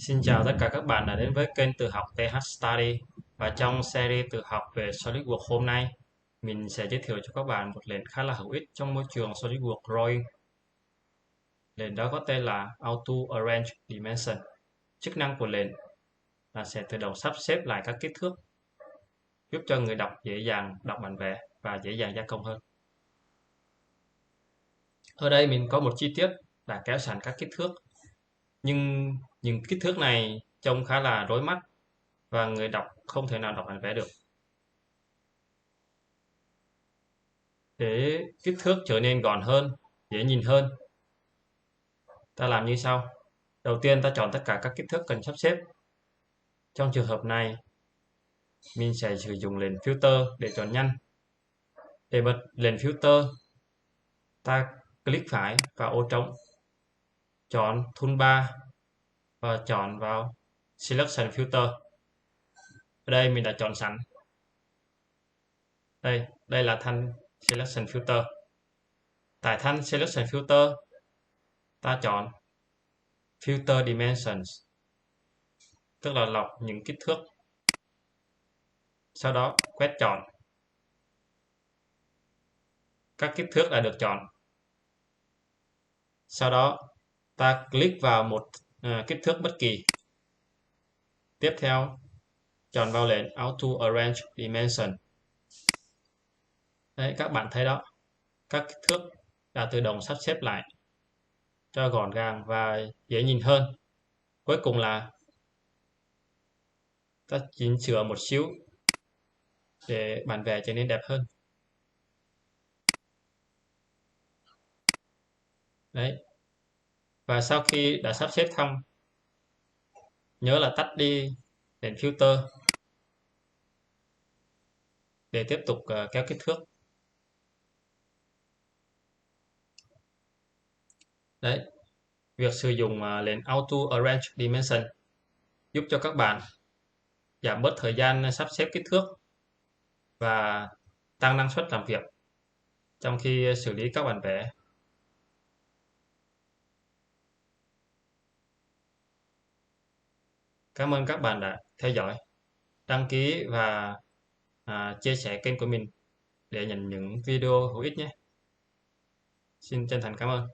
Xin chào tất cả các bạn đã đến với kênh tự học TH Study. Và trong series tự học về SolidWorks hôm nay, mình sẽ giới thiệu cho các bạn một lệnh khá là hữu ích trong môi trường SolidWorks Drawing. Lệnh đó có tên là Auto Arrange Dimension. Chức năng của lệnh là sẽ tự động sắp xếp lại các kích thước, giúp cho người đọc dễ dàng đọc bản vẽ và dễ dàng gia công hơn. Ở đây mình có một chi tiết là kéo sẵn các kích thước, nhưng những kích thước này trông khá là rối mắt và người đọc không thể nào đọc bản vẽ được. Để kích thước trở nên gọn hơn, dễ nhìn hơn, ta làm như sau. Đầu tiên ta chọn tất cả các kích thước cần sắp xếp. Trong trường hợp này, mình sẽ sử dụng lệnh filter để chọn nhanh. Để bật lệnh filter, ta click phải vào ô trống, chọn toolbar và chọn vào selection filter. Ở đây mình đã chọn sẵn. Đây là thanh selection filter. Tại thanh selection filter, ta chọn filter dimensions, tức là lọc những kích thước. Sau đó quét chọn. Các kích thước đã được chọn. Sau đó ta click vào một kích thước bất kỳ. Tiếp theo chọn vào lệnh Auto Arrange Dimension. Đấy, các bạn thấy đó, các kích thước đã tự động sắp xếp lại cho gọn gàng và dễ nhìn hơn. Cuối cùng là ta chỉnh sửa một xíu để bản vẽ trở nên đẹp hơn. Đấy. Và sau khi đã sắp xếp xong, nhớ là tắt đi đèn filter để tiếp tục kéo kích thước. Đấy, việc sử dụng lệnh Auto Arrange Dimension giúp cho các bạn giảm bớt thời gian sắp xếp kích thước và tăng năng suất làm việc trong khi xử lý các bản vẽ. Cảm ơn các bạn đã theo dõi, đăng ký và chia sẻ kênh của mình để nhận những video hữu ích nhé. Xin chân thành cảm ơn.